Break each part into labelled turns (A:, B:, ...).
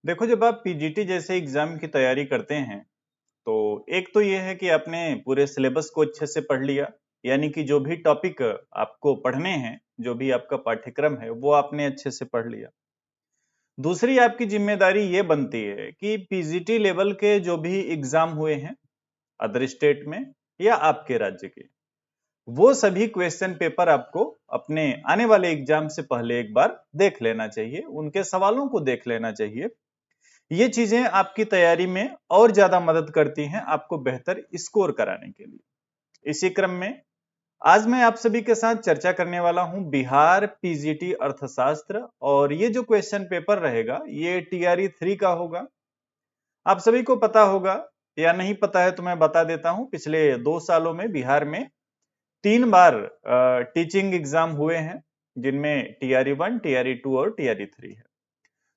A: देखो, जब आप पीजीटी जैसे एग्जाम की तैयारी करते हैं तो एक तो ये है कि आपने पूरे सिलेबस को अच्छे से पढ़ लिया, यानी कि जो भी टॉपिक आपको पढ़ने हैं, जो भी आपका पाठ्यक्रम है वो आपने अच्छे से पढ़ लिया। दूसरी आपकी जिम्मेदारी ये बनती है कि पीजीटी लेवल के जो भी एग्जाम हुए हैं अदर स्टेट में या आपके राज्य के, वो सभी क्वेश्चन पेपर आपको अपने आने वाले एग्जाम से पहले एक बार देख लेना चाहिए, उनके सवालों को देख लेना चाहिए। ये चीजें आपकी तैयारी में और ज्यादा मदद करती हैं आपको बेहतर स्कोर कराने के लिए। इसी क्रम में आज मैं आप सभी के साथ चर्चा करने वाला हूं बिहार पीजीटी अर्थशास्त्र, और ये जो क्वेश्चन पेपर रहेगा ये टीआरई 3 का होगा। आप सभी को पता होगा या नहीं पता है तो मैं बता देता हूं, पिछले 2 सालों में बिहार में 3 बार टीचिंग एग्जाम हुए हैं, जिनमें टीआरई 1, टीआरई 2 और टीआरई 3 है।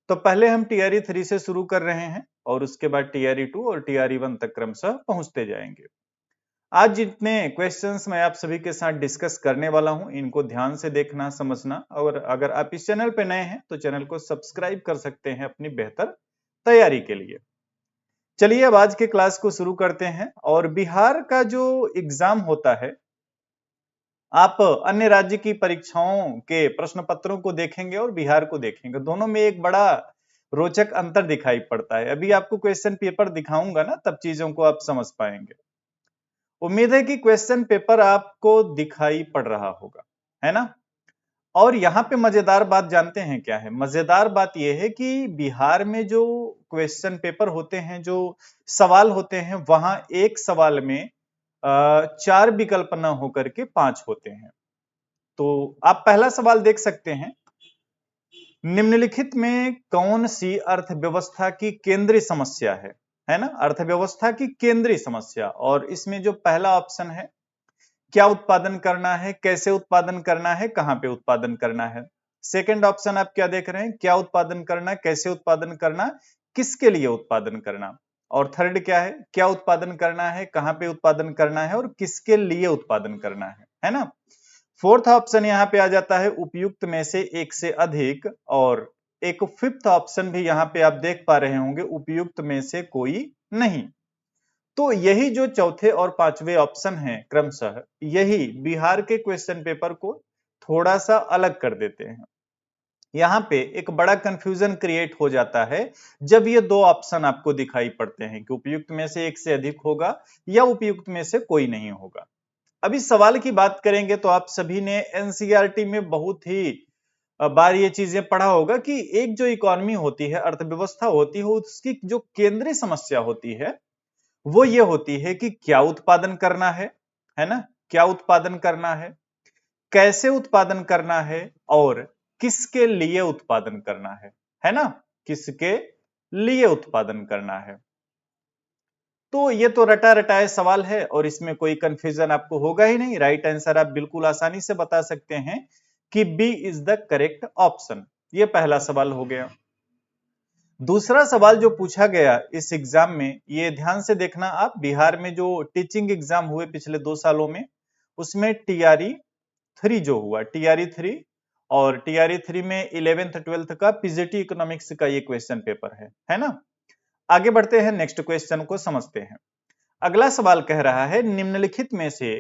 A: तो पहले हम टीआरई 3 से शुरू कर रहे हैं और उसके बाद टीआरई 2 और टीआरई 1 तक क्रमशः पहुंचते जाएंगे। आज जितने क्वेश्चंस मैं आप सभी के साथ डिस्कस करने वाला हूं, इनको ध्यान से देखना समझना, और अगर आप इस चैनल पे नए हैं तो चैनल को सब्सक्राइब कर सकते हैं अपनी बेहतर तैयारी के लिए। चलिए अब आज के क्लास को शुरू करते हैं। और बिहार का जो एग्जाम होता है, आप अन्य राज्य की परीक्षाओं के प्रश्न पत्रों को देखेंगे और बिहार को देखेंगे, दोनों में एक बड़ा रोचक अंतर दिखाई पड़ता है। अभी आपको क्वेश्चन पेपर दिखाऊंगा ना, तब चीजों को आप समझ पाएंगे। उम्मीद है कि क्वेश्चन पेपर आपको दिखाई पड़ रहा होगा, है ना। और यहाँ पे मजेदार बात जानते हैं क्या है? मजेदार बात यह है कि बिहार में जो क्वेश्चन पेपर होते हैं, जो सवाल होते हैं, वहां एक सवाल में 4 विकल्प न होकर के 5 होते हैं। तो आप पहला सवाल देख सकते हैं, निम्नलिखित में कौन सी अर्थव्यवस्था की केंद्रीय समस्या है ना, अर्थव्यवस्था की केंद्रीय समस्या। और इसमें जो पहला ऑप्शन है, क्या उत्पादन करना है, कैसे उत्पादन करना है, कहां पे उत्पादन करना है। सेकंड ऑप्शन आप क्या देख रहे हैं, क्या उत्पादन करना, कैसे उत्पादन करना, किसके लिए उत्पादन करना। और थर्ड क्या है, क्या उत्पादन करना है, कहां पे उत्पादन करना है और किसके लिए उत्पादन करना है ना। फोर्थ ऑप्शन यहाँ पे आ जाता है, उपयुक्त में से एक से अधिक। और एक फिफ्थ ऑप्शन भी यहाँ पे आप देख पा रहे होंगे, उपयुक्त में से कोई नहीं। तो यही जो चौथे और पांचवे ऑप्शन हैं क्रमशः, यही बिहार के क्वेश्चन पेपर को थोड़ा सा अलग कर देते हैं। यहाँ पे एक बड़ा कंफ्यूजन क्रिएट हो जाता है जब ये दो ऑप्शन आपको दिखाई पड़ते हैं कि उपयुक्त में से एक से अधिक होगा या उपयुक्त में से कोई नहीं होगा। अभी सवाल की बात करेंगे तो आप सभी ने एनसीईआरटी में बहुत ही बार ये चीजें पढ़ा होगा कि एक जो इकोनॉमी होती है, अर्थव्यवस्था होती है, उसकी जो केंद्रीय समस्या होती है वो ये होती है कि क्या उत्पादन करना है ना, क्या उत्पादन करना कैसे उत्पादन करना है और किसके लिए उत्पादन करना है ना, किसके लिए उत्पादन करना है। तो ये तो रटा रटाए सवाल है और इसमें कोई कंफ्यूजन आपको होगा ही नहीं। राइट आंसर आप बिल्कुल आसानी से बता सकते हैं कि B is the correct option. ये पहला सवाल हो गया। दूसरा सवाल जो पूछा गया इस एग्जाम में, ये ध्यान से देखना आप, बिहार में जो टीचिंग एग्जाम हुए पिछले 2 सालों में, उसमें टीआरई 3 जो हुआ, टीआरई 3, और टीआरई 3 में 11th 12th का पीजीटी इकोनॉमिक्स का ये क्वेश्चन पेपर है ना। आगे बढ़ते हैं, नेक्स्ट क्वेश्चन को समझते हैं। अगला सवाल कह रहा है, निम्नलिखित में से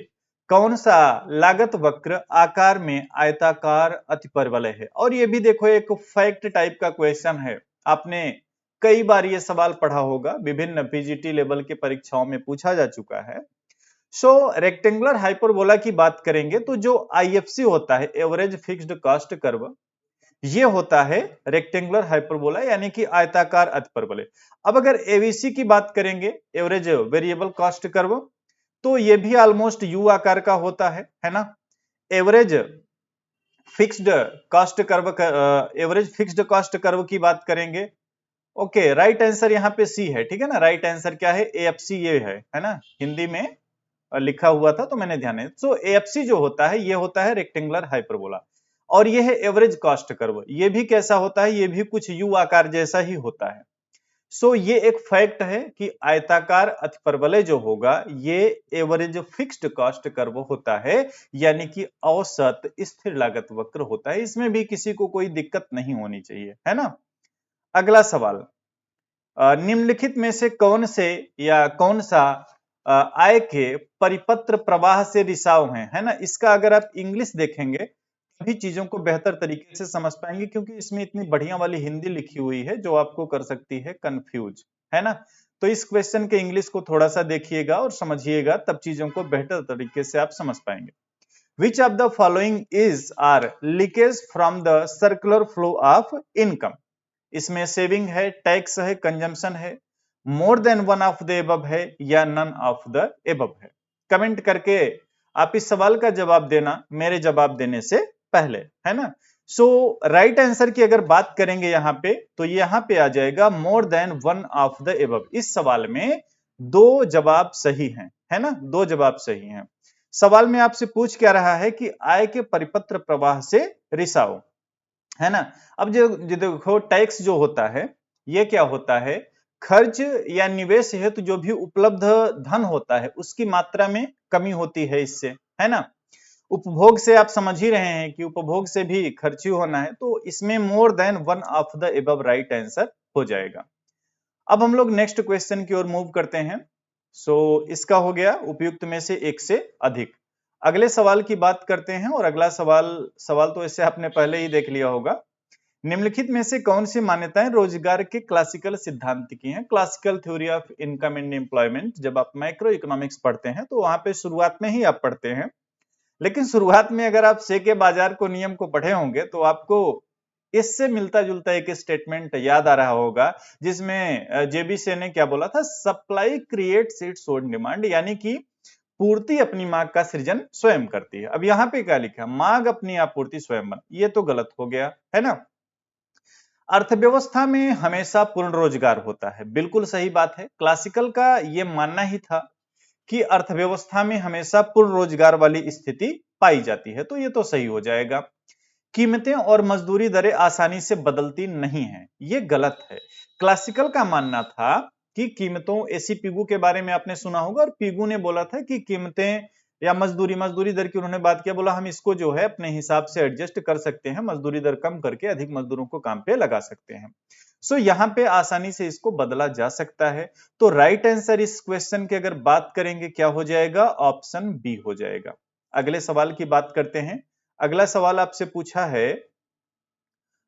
A: कौन सा लागत वक्र आकार में आयताकार अतिपरवलय है। और ये भी देखो एक फैक्ट टाइप का क्वेश्चन है, आपने कई बार ये सवाल पढ़ा होगा, विभिन्न पीजीटी लेवल की परीक्षाओं में पूछा जा चुका है। सो रेक्टेंगुलर हाइपरबोला की बात करेंगे तो जो आईएफसी होता है, एवरेज फिक्स्ड कॉस्ट कर्व, ये होता है रेक्टेंगुलर हाइपरबोला यानी कि आयताकार अतिपरवलय। अब अगर एवीसी की बात करेंगे, एवरेज वेरिएबल कॉस्ट कर्व, तो ये भी ऑलमोस्ट यू आकार का होता है ना। Average fixed cost curve, average fixed cost curve की बात करेंगे, ओके, राइट आंसर यहाँ पे सी है, ठीक है ना। राइट आंसर क्या है, एएफसी ये है ना, हिंदी में लिखा हुआ था तो मैंने ध्यान है। सो एएफसी जो होता है ये होता है रेक्टेंगुलर हाइपरबोला, और ये है एवरेज कॉस्ट कर्व, ये भी कैसा होता है, ये भी कुछ यू आकार जैसा ही होता है। सो ये एक फैक्ट है कि आयताकार अतिपरवलय जो होगा ये एवरेज फिक्स्ड कॉस्ट कर्व होता है, यानी कि औसत स्थिर लागत वक्र होता है। इसमें भी किसी को कोई दिक्कत नहीं होनी चाहिए, है ना। अगला सवाल, निम्नलिखित में से कौन से या कौन सा आय के परिपत्र प्रवाह से रिसाव है ना। इसका अगर आप इंग्लिश देखेंगे तभी चीजों को बेहतर तरीके से समझ पाएंगे, क्योंकि इसमें इतनी बढ़िया वाली हिंदी लिखी हुई है जो आपको कर सकती है कंफ्यूज, है ना। तो इस क्वेश्चन के इंग्लिश को थोड़ा सा देखिएगा और समझिएगा, तब चीजों को बेहतर तरीके से आप समझ पाएंगे। Which of the following is are leakage from the circular flow of income? इसमें सेविंग है, टैक्स है, कंजम्पशन है, more than one of the above है या नन ऑफ द एबव है। कमेंट करके आप इस सवाल का जवाब देना मेरे जवाब देने से पहले, है ना। सो राइट आंसर की अगर बात करेंगे यहाँ पे, तो यहाँ पे आ जाएगा more than one of the above. इस सवाल में दो जवाब सही हैं, है ना, दो जवाब सही हैं। सवाल में आपसे पूछ क्या रहा है कि आय के परिपत्र प्रवाह से रिसाव, है ना। अब जो देखो टैक्स जो होता है ये क्या होता है, खर्च या निवेश हेतु जो भी उपलब्ध धन होता है उसकी मात्रा में कमी होती है इससे, है ना। उपभोग से आप समझ ही रहे हैं कि उपभोग से भी खर्च ही होना है, तो इसमें more than one of the above right answer हो जाएगा। अब हम लोग नेक्स्ट क्वेश्चन की ओर मूव करते हैं। सो इसका हो गया उपयुक्त में से एक से अधिक। अगले सवाल की बात करते हैं, और अगला सवाल तो इससे आपने पहले ही देख लिया होगा। निम्नलिखित में से कौन सी मान्यताएं रोजगार के क्लासिकल सिद्धांत की हैं? Classical theory of income and employment जब आप माइक्रो इकोनॉमिक्स पढ़ते हैं तो वहां पे शुरुआत में ही आप पढ़ते हैं, लेकिन शुरुआत में अगर आप सेके बाजार को नियम को पढ़े होंगे तो आपको इससे मिलता जुलता एक स्टेटमेंट याद आ रहा होगा, जिसमें जेबी से ने क्या बोला था, supply creates its own demand, यानी कि पूर्ति अपनी मांग का सृजन स्वयं करती है। अब यहाँ पे क्या लिखा, मांग अपनी आपूर्ति स्वयं बना, ये तो गलत हो गया, है ना। अर्थव्यवस्था में हमेशा पूर्ण रोजगार होता है, बिल्कुल सही बात है। क्लासिकल का ये मानना ही था कि अर्थव्यवस्था में हमेशा पूर्ण रोजगार वाली स्थिति पाई जाती है, तो ये तो सही हो जाएगा। कीमतें और मजदूरी दरें आसानी से बदलती नहीं है, ये गलत है। क्लासिकल का मानना था कि कीमतों, एसी पिगू के बारे में आपने सुना होगा, और पिगू ने बोला था कि कीमतें या मजदूरी दर की उन्होंने बात किया, बोला हम इसको जो है अपने हिसाब से एडजस्ट कर सकते हैं, मजदूरी दर कम करके अधिक मजदूरों को काम पे लगा सकते हैं। सो यहाँ पे आसानी से इसको बदला जा सकता है। तो राइट आंसर इस क्वेश्चन की अगर बात करेंगे क्या हो जाएगा, ऑप्शन बी हो जाएगा। अगले सवाल की बात करते हैं। अगला सवाल आपसे पूछा है,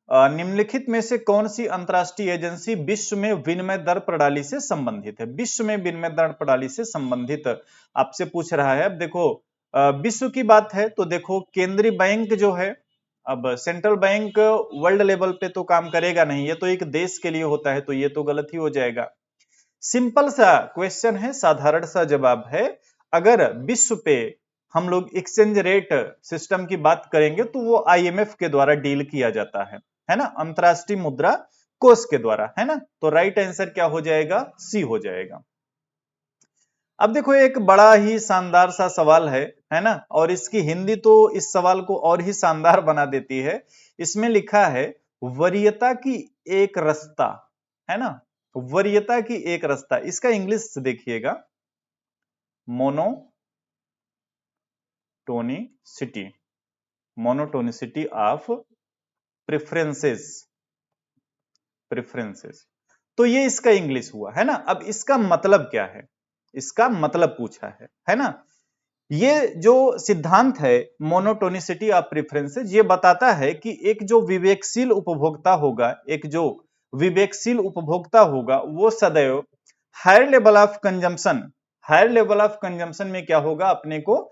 A: निम्नलिखित में से कौन सी अंतरराष्ट्रीय एजेंसी विश्व में विनिमय दर प्रणाली से संबंधित है? विश्व में विनिमय दर प्रणाली से संबंधित आपसे पूछ रहा है। अब देखो विश्व की बात है तो देखो केंद्रीय बैंक जो है, अब सेंट्रल बैंक वर्ल्ड लेवल पे तो काम करेगा नहीं, ये तो एक देश के लिए होता है, तो ये तो गलत ही हो जाएगा। सिंपल सा क्वेश्चन है, साधारण सा जवाब है। अगर विश्व पे हम लोग एक्सचेंज रेट सिस्टम की बात करेंगे तो वो आईएमएफ के द्वारा डील किया जाता है ना, अंतरराष्ट्रीय मुद्रा कोष के द्वारा, है ना। तो राइट आंसर क्या हो जाएगा, सी हो जाएगा। अब देखो एक बड़ा ही शानदार सा सवाल है ना, और इसकी हिंदी तो इस सवाल को और ही शानदार बना देती है। इसमें लिखा है वरीयता की एक रास्ता, है ना, वरीयता की एक रास्ता, इसका इंग्लिश देखिएगा, मोनोटोनिसिटी ऑफ प्रेफरेंसेस, तो ये इसका इंग्लिश हुआ, है ना। अब इसका मतलब क्या है, इसका मतलब पूछा है ना। ये जो सिद्धांत है मोनोटोनिसिटी ऑफ प्रेफरेंसेस, ये बताता है कि एक जो विवेकशील उपभोक्ता होगा, एक जो विवेकशील उपभोक्ता होगा वो सदैव हायर लेवल ऑफ कंजम्पशन में क्या होगा, अपने को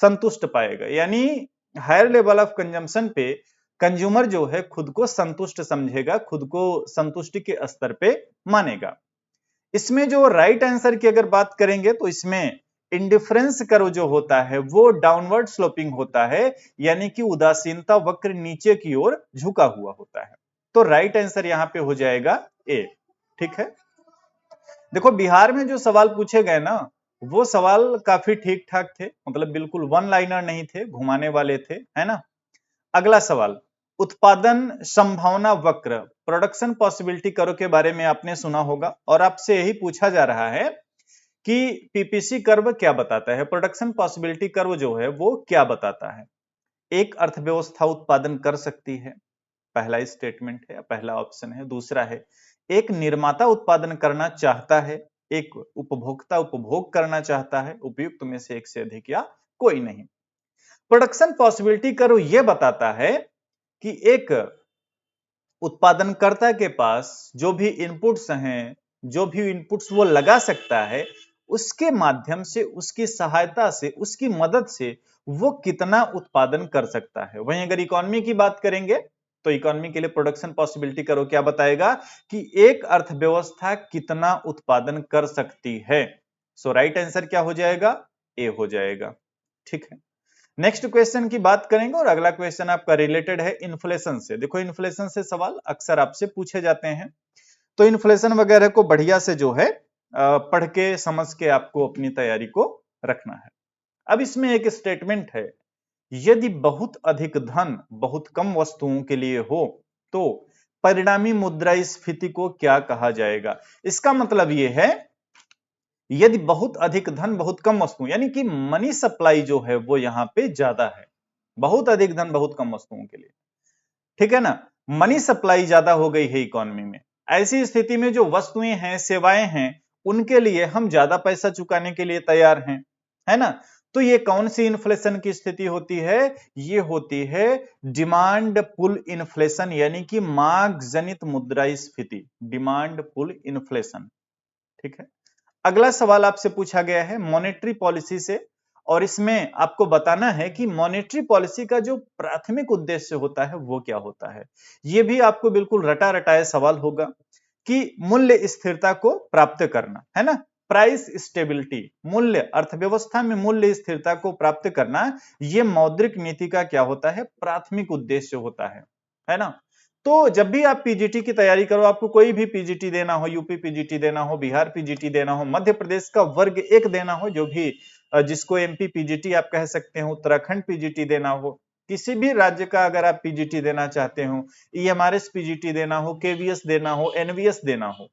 A: संतुष्ट पाएगा। यानी हायर लेवल ऑफ कंजम्पशन पे कंज्यूमर जो है खुद को संतुष्ट समझेगा, खुद को संतुष्टि के स्तर पे मानेगा। इसमें जो राइट आंसर की अगर बात करेंगे तो इसमें इंडिफरेंस कर्व जो होता है वो डाउनवर्ड स्लोपिंग होता है, यानी कि उदासीनता वक्र नीचे की ओर झुका हुआ होता है। तो राइट आंसर यहां पे हो जाएगा ए, ठीक है। देखो बिहार में जो सवाल पूछे गए ना, वो सवाल काफी ठीक ठाक थे, मतलब बिल्कुल वन लाइनर नहीं थे, घुमाने वाले थे, है ना। अगला सवाल, उत्पादन संभावना वक्र, प्रोडक्शन पॉसिबिलिटी कर्व के बारे में आपने सुना होगा, और आपसे यही पूछा जा रहा है कि पीपीसी कर्व क्या बताता है, प्रोडक्शन पॉसिबिलिटी कर्व जो है वो क्या बताता है। एक अर्थव्यवस्था उत्पादन कर सकती है, पहला स्टेटमेंट है, पहला ऑप्शन है। दूसरा है, एक निर्माता उत्पादन करना चाहता है, एक उपभोक्ता उपभोग करना चाहता है, उपयुक्त में से एक से अधिक या कोई नहीं। प्रोडक्शन पॉसिबिलिटी कर्व यह बताता है कि एक उत्पादनकर्ता के पास जो भी इनपुट्स हैं, जो भी इनपुट्स वो लगा सकता है, उसके माध्यम से, उसकी सहायता से, उसकी मदद से वो कितना उत्पादन कर सकता है। वहीं अगर इकोनॉमी की बात करेंगे तो इकोनॉमी के लिए प्रोडक्शन पॉसिबिलिटी कर्व क्या बताएगा कि एक अर्थव्यवस्था कितना उत्पादन कर सकती है। सो राइट आंसर क्या हो जाएगा? ए हो जाएगा। ठीक है, नेक्स्ट क्वेश्चन की बात करेंगे और अगला क्वेश्चन आपका रिलेटेड है इन्फ्लेशन से। देखो इन्फ्लेशन से सवाल अक्सर आपसे पूछे जाते हैं, तो इन्फ्लेशन वगैरह को बढ़िया से जो है पढ़ के समझ के आपको अपनी तैयारी को रखना है। अब इसमें एक स्टेटमेंट है, यदि बहुत अधिक धन बहुत कम वस्तुओं के लिए हो तो परिणामी मुद्रास्फीति को क्या कहा जाएगा। इसका मतलब यह है, यदि बहुत अधिक धन बहुत कम वस्तु, यानी कि मनी सप्लाई जो है वो यहां पे ज्यादा है, बहुत अधिक धन बहुत कम वस्तुओं के लिए, ठीक है ना, मनी सप्लाई ज्यादा हो गई है इकोनॉमी में। ऐसी स्थिति में जो वस्तुएं हैं, सेवाएं हैं, उनके लिए हम ज्यादा पैसा चुकाने के लिए तैयार हैं, है ना। तो ये कौन सी इन्फ्लेशन की स्थिति होती है? ये होती है डिमांड पुल इन्फ्लेशन, यानी कि मांग जनित मुद्रास्फीति, डिमांड पुल इन्फ्लेशन। ठीक है, अगला सवाल आपसे पूछा गया है मॉनेटरी पॉलिसी से, और इसमें आपको बताना है कि मॉनेटरी पॉलिसी का जो प्राथमिक उद्देश्य होता है वो क्या होता है। यह भी आपको बिल्कुल रटा रटाया सवाल होगा कि मूल्य स्थिरता को प्राप्त करना, है ना, प्राइस स्टेबिलिटी, मूल्य, अर्थव्यवस्था में मूल्य स्थिरता को प्राप्त करना, यह मौद्रिक नीति का क्या होता है? प्राथमिक उद्देश्य होता है ना। तो जब भी आप पीजीटी की तैयारी करो, आपको कोई भी पीजीटी देना हो, यूपी पीजीटी देना हो, बिहार पीजीटी देना हो, मध्य प्रदेश का वर्ग 1 देना हो, जो भी जिसको एमपी पीजीटी आप कह सकते हो, उत्तराखंड पीजीटी देना हो, किसी भी राज्य का अगर आप पीजीटी देना चाहते हो, ईएमआरएस पीजीटी देना हो, केवीएस देना हो, एनवीएस देना हो,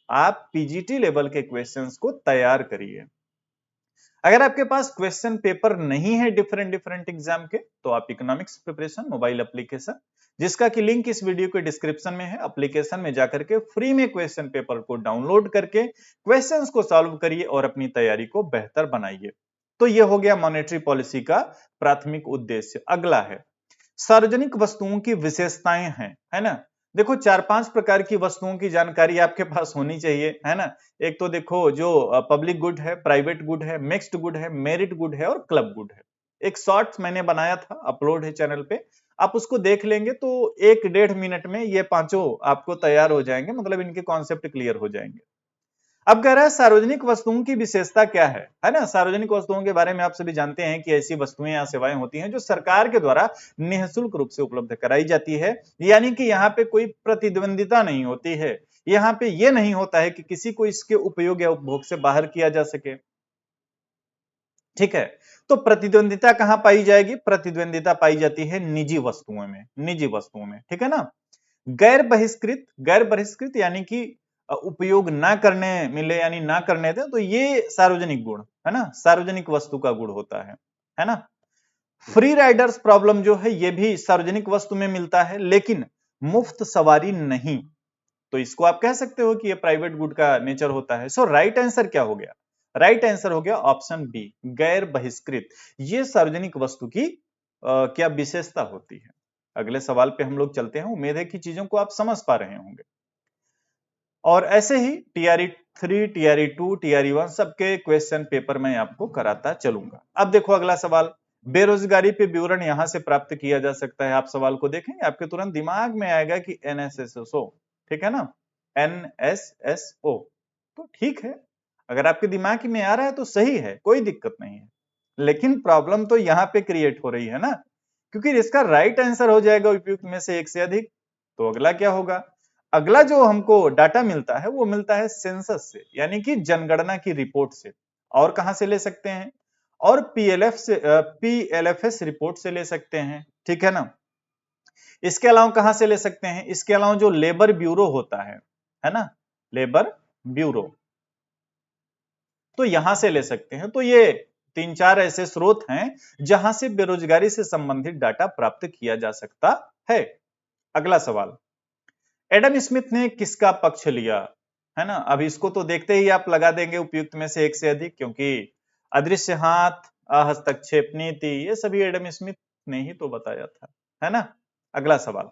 A: आप पीजीटी लेवल के क्वेश्चंस को तैयार करिए। अगर आपके पास क्वेश्चन पेपर नहीं है डिफरेंट डिफरेंट एग्जाम के, तो आप इकोनॉमिक्स प्रिपरेशन मोबाइल एप्लीकेशन, जिसका कि लिंक इस वीडियो के डिस्क्रिप्शन में है, एप्लीकेशन में जाकर के फ्री में क्वेश्चन पेपर को डाउनलोड करके क्वेश्चंस को सॉल्व करिए और अपनी तैयारी को बेहतर बनाइए। तो यह हो गया मॉनेटरी पॉलिसी का प्राथमिक उद्देश्य। अगला है सार्वजनिक वस्तुओं की विशेषताएं हैं, है ना। देखो 4-5 प्रकार की वस्तुओं की जानकारी आपके पास होनी चाहिए, है ना। एक तो देखो जो पब्लिक गुड है, प्राइवेट गुड है, मिक्स्ड गुड है, मेरिट गुड है और क्लब गुड है। एक शॉर्ट्स मैंने बनाया था, अपलोड है चैनल पे, आप उसको देख लेंगे तो 1-1.5 मिनट में ये पांचों आपको तैयार हो जाएंगे, मतलब इनके कॉन्सेप्ट क्लियर हो जाएंगे। अब कह रहा है सार्वजनिक वस्तुओं की विशेषता क्या है ना। सार्वजनिक वस्तुओं के बारे में आप सभी जानते हैं कि ऐसी वस्तुएं या सेवाएं होती हैं जो सरकार के द्वारा निःशुल्क रूप से उपलब्ध कराई जाती है, यानी कि यहाँ पे कोई प्रतिद्वंदिता नहीं होती है, यहाँ पे ये नहीं होता है कि किसी को इसके उपयोग या उपभोग से बाहर किया जा सके। ठीक है, तो प्रतिद्वंदिता कहां पाई जाएगी? प्रतिद्वंदिता पाई जाती है निजी वस्तुओं में, निजी वस्तुओं में, ठीक है ना। गैर बहिष्कृत, गैर बहिष्कृत यानी कि उपयोग ना करने मिले, यानी ना करने दे, तो ये सार्वजनिक गुण है ना, सार्वजनिक वस्तु का गुण होता है ना। फ्री राइडर्स प्रॉब्लम जो है ये भी सार्वजनिक वस्तु में मिलता है, लेकिन मुफ्त सवारी नहीं, तो इसको आप कह सकते हो कि ये प्राइवेट गुड का नेचर होता है। सो राइट आंसर क्या हो गया? राइट आंसर हो गया ऑप्शन बी, गैर बहिष्कृत। ये सार्वजनिक वस्तु की क्या विशेषता होती है। अगले सवाल पे हम लोग चलते हैं, उम्मीद है कि चीजों को आप समझ पा रहे होंगे। और ऐसे ही टीआरई 3, टीआरई 2, टीआरई 1 सबके क्वेश्चन पेपर मैं आपको कराता चलूंगा। अब देखो अगला सवाल, बेरोजगारी पे विवरण यहां से प्राप्त किया जा सकता है। आप सवाल को देखेंगे, आपके तुरंत दिमाग में आएगा कि एनएसएसओ, ठीक है ना, एनएसएसओ। तो ठीक है, अगर आपके दिमाग में आ रहा है तो सही है, कोई दिक्कत नहीं है, लेकिन प्रॉब्लम तो यहाँ पे क्रिएट हो रही है ना, क्योंकि इसका राइट आंसर हो जाएगा उपयुक्त में से एक से अधिक। तो अगला क्या होगा? अगला जो हमको डाटा मिलता है वो मिलता है सेंसस से, यानी कि जनगणना की रिपोर्ट से। और कहां से ले सकते हैं? और पीएलएफएस रिपोर्ट से ले सकते हैं, ठीक है ना। इसके अलावा कहां से ले सकते हैं? इसके अलावा जो लेबर ब्यूरो होता है ना, लेबर ब्यूरो, तो यहां से ले सकते हैं। तो ये 3-4 ऐसे स्रोत हैं जहां से बेरोजगारी से संबंधित डाटा प्राप्त किया जा सकता है। अगला सवाल, एडम स्मिथ ने किसका पक्ष लिया? है ना, अब इसको तो देखते ही आप लगा देंगे उपयुक्त में से एक से अधिक, क्योंकि अदृश्य हाथ, हस्तक्षेप नीति, ये सभी एडम स्मिथ ने ही तो बताया था, है ना। अगला सवाल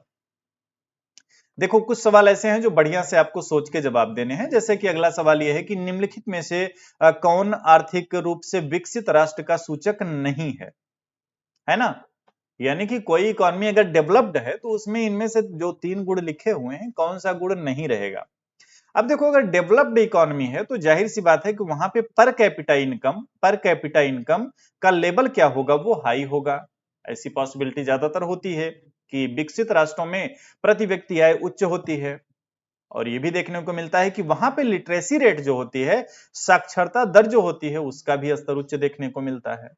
A: देखो, कुछ सवाल ऐसे हैं जो बढ़िया से आपको सोच के जवाब देने हैं। जैसे कि अगला सवाल यह है कि निम्नलिखित में से कौन आर्थिक रूप से विकसित राष्ट्र का सूचक नहीं है ना। यानी कि कोई इकॉनमी अगर डेवलप्ड है तो उसमें इनमें से जो 3 गुण लिखे हुए हैं, कौन सा गुण नहीं रहेगा। अब देखो, अगर डेवलप्ड इकोनॉमी है तो जाहिर सी बात है कि वहां पे पर कैपिटा इनकम का लेवल क्या होगा, वो हाई होगा। ऐसी पॉसिबिलिटी ज्यादातर होती है कि विकसित राष्ट्रों में प्रति व्यक्ति आय उच्च होती है। और ये भी देखने को मिलता है कि वहां पे लिटरेसी रेट जो होती है, साक्षरता दर जो होती है, उसका भी स्तर उच्च देखने को मिलता है।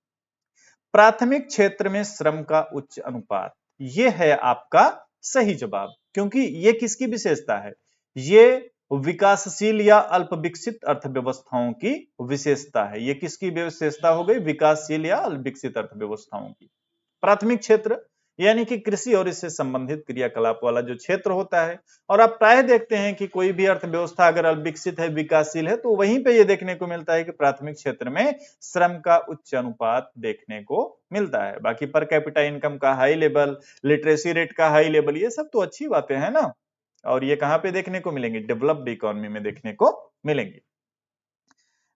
A: प्राथमिक क्षेत्र में श्रम का उच्च अनुपात, ये है आपका सही जवाब, क्योंकि ये किसकी विशेषता है, ये विकासशील या अल्प विकसित अर्थव्यवस्थाओं की विशेषता है। ये किसकी विशेषता हो गई, विकासशील या अल्प विकसित अर्थव्यवस्थाओं की। प्राथमिक क्षेत्र यानी कि कृषि और इससे संबंधित क्रियाकलाप वाला जो क्षेत्र होता है। और आप प्राय देखते हैं कि कोई भी अर्थव्यवस्था अगर अल्प विकसित है, विकासशील है, तो वहीं पे ये देखने को मिलता है कि प्राथमिक क्षेत्र में श्रम का उच्च अनुपात देखने को मिलता है। बाकी पर कैपिटा इनकम का हाई लेवल, लिटरेसी रेट का हाई लेवल, ये सब तो अच्छी बातें हैं ना। और ये कहां पे देखने को मिलेंगे, डेवलप्ड इकोनॉमी में देखने को मिलेंगे।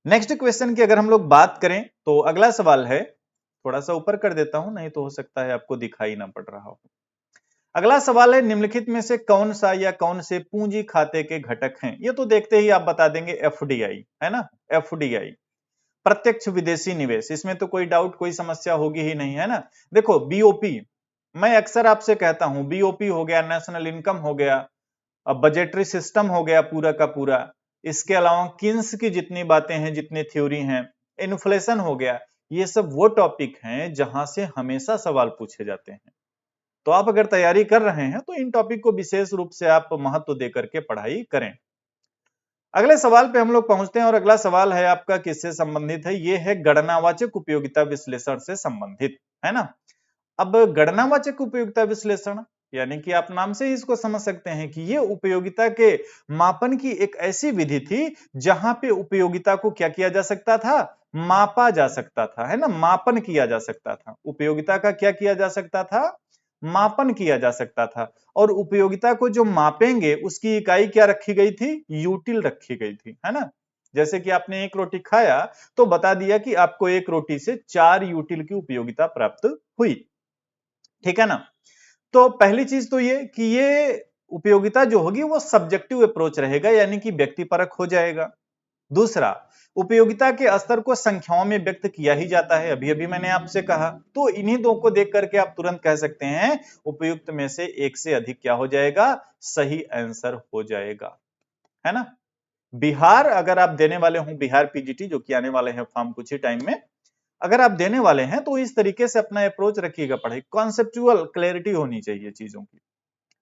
A: नेक्स्ट क्वेश्चन की अगर हम लोग बात करें तो अगला सवाल है, थोड़ा सा ऊपर कर देता हूं, नहीं तो हो सकता है आपको दिखाई ना पड़ रहा हो। अगला सवाल है, निम्नलिखित में से कौन सा या कौन से पूंजी खाते के घटक हैं? ये तो देखते ही आप बता देंगे, एफडीआई, है ना। एफडीआई, प्रत्यक्ष विदेशी निवेश, इसमें तो कोई डाउट, कोई समस्या होगी ही नहीं, है ना। देखो, बीओपी, मैं अक्सर आपसे कहता हूं, बीओपी हो गया, नेशनल इनकम हो गया, अब बजटरी सिस्टम हो गया पूरा का पूरा, इसके अलावा किन्स की जितनी बातें हैं, जितनी थ्योरी हैं, इन्फ्लेशन हो गया, ये सब वो टॉपिक हैं जहां से हमेशा सवाल पूछे जाते हैं। तो आप अगर तैयारी कर रहे हैं तो इन टॉपिक को विशेष रूप से आप महत्व देकर के पढ़ाई करें। अगले सवाल पे हम लोग पहुंचते हैं और अगला सवाल है आपका किससे संबंधित है, ये है गणनावाचक उपयोगिता विश्लेषण से संबंधित, है ना। अब गणनावाचक उपयोगिता विश्लेषण यानी कि आप नाम से ही इसको समझ सकते हैं कि ये उपयोगिता के मापन की एक ऐसी विधि थी जहां पे उपयोगिता को क्या किया जा सकता था, मापा जा सकता था, है ना, मापन किया जा सकता था। उपयोगिता का क्या किया जा सकता था, मापन किया जा सकता था। और उपयोगिता को जो मापेंगे उसकी इकाई क्या रखी गई थी, यूटिल रखी गई थी, है ना। जैसे कि आपने एक रोटी खाया तो बता दिया कि आपको एक रोटी से 4 यूटिल की उपयोगिता प्राप्त हुई, ठीक है ना। तो पहली चीज तो ये कि ये उपयोगिता जो होगी वो सब्जेक्टिव अप्रोच रहेगा, यानी कि व्यक्तिपरक हो जाएगा। दूसरा, उपयोगिता के स्तर को संख्याओं में व्यक्त किया ही जाता है, अभी अभी मैंने आपसे कहा। तो इन्हीं दो को देख करके आप तुरंत कह सकते हैं उपयुक्त में से एक से अधिक क्या हो जाएगा, सही आंसर हो जाएगा, है ना। बिहार अगर आप देने वाले हो, बिहार पीजीटी जो कि आने वाले हैं फॉर्म कुछ ही टाइम में, अगर आप देने वाले हैं तो इस तरीके से अपना अप्रोच रखिएगा, पढ़ाई कॉन्सेप्चुअल क्लैरिटी होनी चाहिए चीजों की।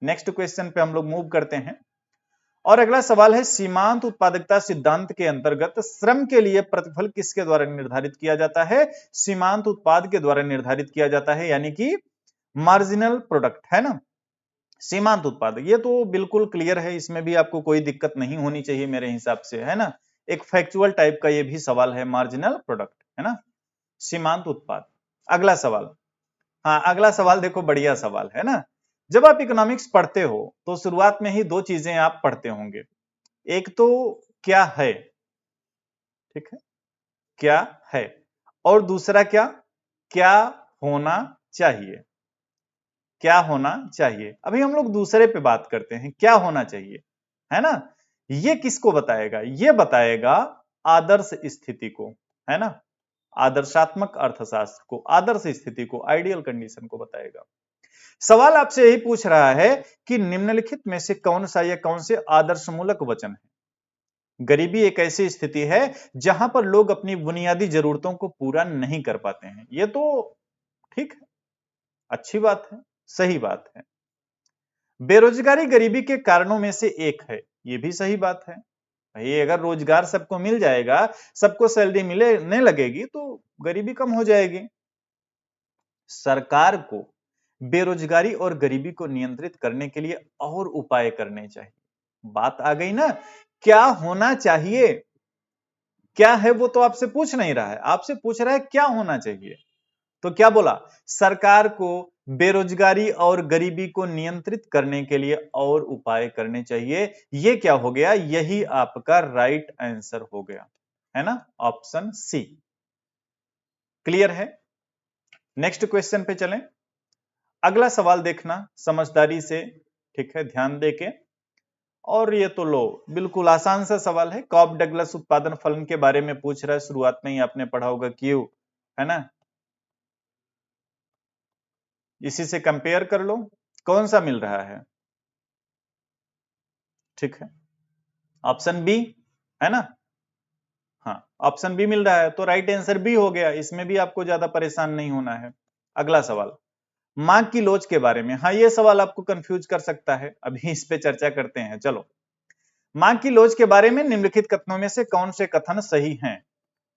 A: नेक्स्ट क्वेश्चन पे हम लोग मूव करते हैं और अगला सवाल है, सीमांत उत्पादकता सिद्धांत के अंतर्गत श्रम के लिए प्रतिफल किसके द्वारा निर्धारित किया जाता है, सीमांत उत्पाद के द्वारा निर्धारित किया जाता है, यानी कि मार्जिनल प्रोडक्ट, है ना। सीमांत उत्पाद, ये तो बिल्कुल क्लियर है, इसमें भी आपको कोई दिक्कत नहीं होनी चाहिए मेरे हिसाब से, है ना। एक फैक्चुअल टाइप का ये भी सवाल है, मार्जिनल प्रोडक्ट, है ना, सीमांत उत्पाद। अगला सवाल, हाँ अगला सवाल देखो, बढ़िया सवाल है ना। जब आप इकोनॉमिक्स पढ़ते हो तो शुरुआत में ही दो चीजें आप पढ़ते होंगे, एक तो क्या है, ठीक है, क्या है, और दूसरा क्या, क्या होना चाहिए, क्या होना चाहिए। अभी हम लोग दूसरे पे बात करते हैं, क्या होना चाहिए, है ना। ये किसको बताएगा, ये बताएगा आदर्श स्थिति को, है ना, आदर्शात्मक अर्थशास्त्र को, आदर्श स्थिति को, आइडियल कंडीशन को बताएगा। सवाल आपसे यही पूछ रहा है कि निम्नलिखित में से कौन सा या कौन से आदर्शमूलक वचन है। गरीबी एक ऐसी स्थिति है जहां पर लोग अपनी बुनियादी जरूरतों को पूरा नहीं कर पाते हैं, ये तो ठीक है, अच्छी बात है, सही बात है। बेरोजगारी गरीबी के कारणों में से एक है, ये भी सही बात है। भाई अगर रोजगार सबको मिल जाएगा, सबको सैलरी मिलने लगेगी तो गरीबी कम हो जाएगी। सरकार को बेरोजगारी और गरीबी को नियंत्रित करने के लिए और उपाय करने चाहिए। बात आ गई ना, क्या होना चाहिए? क्या है वो तो आपसे पूछ नहीं रहा है, आपसे पूछ रहा है क्या होना चाहिए। तो क्या बोला? सरकार को बेरोजगारी और गरीबी को नियंत्रित करने के लिए और उपाय करने चाहिए। ये क्या हो गया? यही आपका राइट आंसर हो गया, है ना, ऑप्शन सी। क्लियर है? नेक्स्ट क्वेश्चन पे चलें। अगला सवाल देखना समझदारी से, ठीक है, ध्यान देके। और ये तो लो, बिल्कुल आसान सा सवाल है। कॉप डगलस उत्पादन फलन के बारे में पूछ रहा है, शुरुआत में ही आपने पढ़ा होगा क्यू, है ना। इसी से कंपेयर कर लो, कौन सा मिल रहा है? ठीक है, ऑप्शन बी, है ना। हाँ, ऑप्शन बी मिल रहा है, तो राइट आंसर बी हो गया। इसमें भी आपको ज्यादा परेशान नहीं होना है। अगला सवाल, मां की लोच के बारे में। हाँ, ये सवाल आपको कंफ्यूज कर सकता है, अभी इस पे चर्चा करते हैं। चलो, मां की लोच के बारे में निम्नलिखित कथनों में से कौन से कथन सही हैं?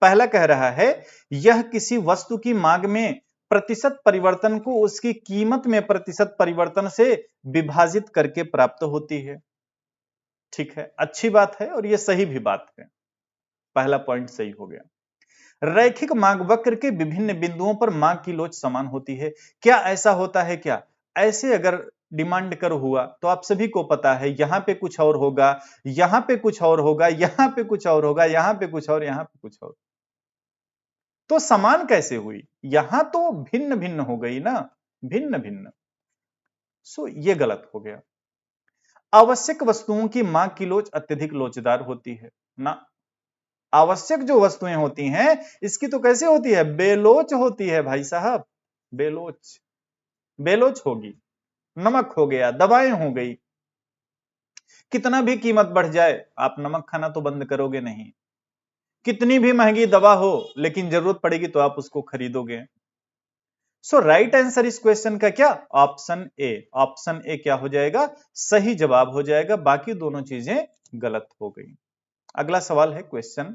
A: पहला कह रहा है, यह किसी वस्तु की मांग में प्रतिशत परिवर्तन को उसकी कीमत में प्रतिशत परिवर्तन से विभाजित करके प्राप्त होती है। ठीक है, अच्छी बात है और यह सही भी बात है। पहला पॉइंट सही हो गया। रैखिक मांग वक्र के विभिन्न बिंदुओं पर मांग की लोच समान होती है। क्या ऐसा होता है क्या? ऐसे अगर डिमांड कर हुआ तो आप सभी को पता है, यहां पे कुछ और होगा, यहां पे कुछ और होगा, यहां पे कुछ और होगा, यहां पे कुछ और, यहां पे कुछ और। तो समान कैसे हुई? यहां तो भिन्न भिन्न हो गई ना, भिन्न भिन्न। सो ये गलत हो गया। आवश्यक वस्तुओं की मांग की लोच अत्यधिक लोचदार होती है ना। आवश्यक जो वस्तुएं होती हैं इसकी तो कैसे होती है? बेलोच होती है भाई साहब, बेलोच। बेलोच होगी। नमक हो गया, दवाएं हो गई। कितना भी कीमत बढ़ जाए, आप नमक खाना तो बंद करोगे नहीं। कितनी भी महंगी दवा हो, लेकिन जरूरत पड़ेगी तो आप उसको खरीदोगे। सो राइट आंसर इस क्वेश्चन का क्या? Option A. ऑप्शन ए क्या हो जाएगा? सही जवाब हो जाएगा। बाकी दोनों चीजें गलत हो गई। अगला सवाल है क्वेश्चन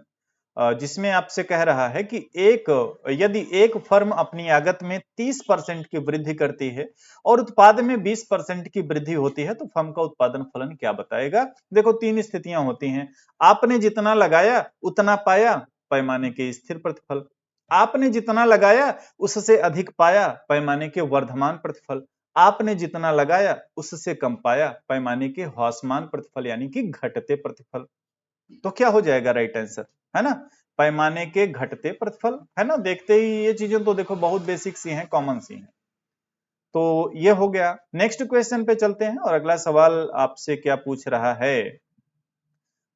A: जिसमें आपसे कह रहा है कि यदि एक फर्म अपनी आगत में 30% की वृद्धि करती है और उत्पाद में 20% की वृद्धि होती है तो फर्म का उत्पादन फलन क्या बताएगा? देखो, तीन स्थितियां होती हैं। आपने जितना लगाया उतना पाया, पैमाने के स्थिर प्रतिफल। आपने जितना लगाया उससे अधिक पाया, पैमाने के वर्धमान प्रतिफल। आपने जितना लगाया उससे कम पाया, पैमाने के ह्रासमान प्रतिफल यानी कि घटते प्रतिफल। तो क्या हो जाएगा राइट आंसर? है ना, पैमाने के घटते प्रतिफल, है ना। देखते ही ये चीजें तो देखो बहुत बेसिक सी हैं, कॉमन सी हैं। तो ये हो गया। नेक्स्ट क्वेश्चन पे चलते हैं और अगला सवाल आपसे क्या पूछ रहा है?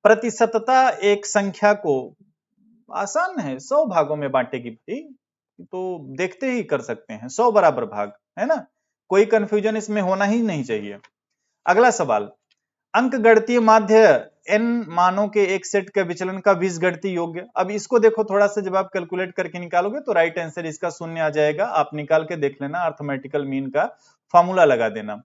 A: प्रतिशतता एक संख्या को, आसान है, 100 भागों में बांटेगी भाई। तो देखते ही कर सकते हैं, 100 बराबर भाग, है ना। कोई कंफ्यूजन इसमें होना ही नहीं चाहिए। अगला सवाल, अंक गणितीय माध्य n मानों के एक सेट के विचलन का बीजगणितीय योग्य। अब इसको देखो, थोड़ा सा जब आप कैलकुलेट करके निकालोगे तो राइट आंसर इसका 0 आ जाएगा। आप निकाल के देख लेना, अर्थमेटिकल मीन का फॉर्मूला लगा देना।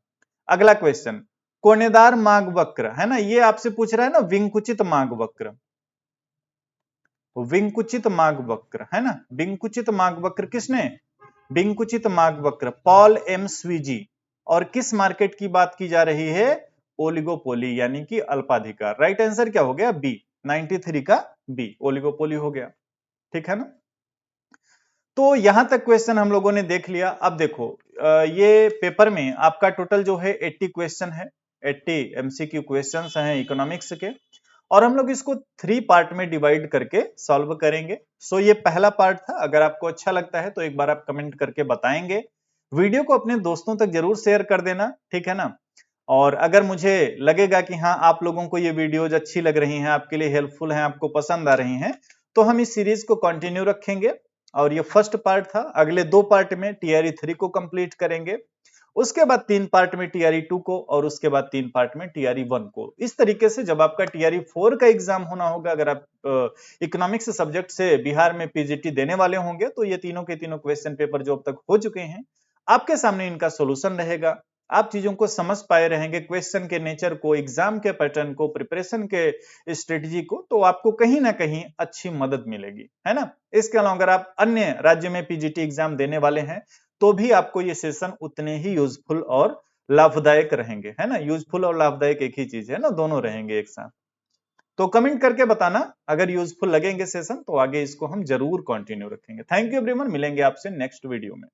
A: अगला क्वेश्चन, कोनेदार मार्ग वक्र, है ना, ये आपसे पूछ रहा है ना, विंकुचित मार्ग वक्र। विंकुचित मार्ग वक्र, है ना, विंकुचित मार्ग वक्र किसने? विंकुचित मार्ग वक्र पॉल एम स्वीजी। और किस मार्केट की बात की जा रही है? ओलिगोपोली यानी कि अल्पाधिकार। राइट आंसर क्या हो गया? बी, 93 का बी, ओलिगोपोली हो गया। ठीक है ना। तो यहां तक क्वेश्चन हम लोगों ने देख लिया। अब देखो, ये पेपर में आपका टोटल जो है 80 क्वेश्चन है, 80 एमसीक्यू क्वेश्चंस हैं इकोनॉमिक्स के। और हम लोग इसको 3 पार्ट में डिवाइड करके सॉल्व करेंगे। सो ये पहला पार्ट था। अगर आपको अच्छा लगता है तो एक बार आप कमेंट करके बताएंगे। वीडियो को अपने दोस्तों तक जरूर शेयर कर देना, ठीक है ना। और अगर मुझे लगेगा कि हाँ, आप लोगों को ये वीडियोज अच्छी लग रही हैं, आपके लिए हेल्पफुल हैं, आपको पसंद आ रही हैं, तो हम इस सीरीज को कंटिन्यू रखेंगे। और ये फर्स्ट पार्ट था। अगले 2 पार्ट में टीआरई 3 को कंप्लीट करेंगे, उसके बाद 3 पार्ट में टीआरई 2 को, और उसके बाद 3 पार्ट में टीआरई 1 को। इस तरीके से जब आपका टीआरई 4 का एग्जाम होना होगा, अगर आप इकोनॉमिक्स सब्जेक्ट से बिहार में पीजीटी देने वाले होंगे, तो ये तीनों के तीनों क्वेश्चन पेपर जो अब तक हो चुके हैं, आपके सामने इनका सोल्यूशन रहेगा। आप चीजों को समझ पाए रहेंगे, क्वेश्चन के नेचर को, एग्जाम के पैटर्न को, प्रिपरेशन के स्ट्रेटजी को, तो आपको कहीं ना कहीं अच्छी मदद मिलेगी, है ना। इसके अलावा अगर आप अन्य राज्य में पीजीटी एग्जाम देने वाले हैं तो भी आपको ये सेशन उतने ही यूजफुल और लाभदायक रहेंगे, है ना। यूजफुल और लाभदायक एक ही चीज है ना, दोनों रहेंगे एक साथ। तो कमेंट करके बताना अगर यूजफुल लगेंगे सेशन, तो आगे इसको हम जरूर कंटिन्यू रखेंगे। थैंक यू एवरीवन, मिलेंगे आपसे नेक्स्ट वीडियो में।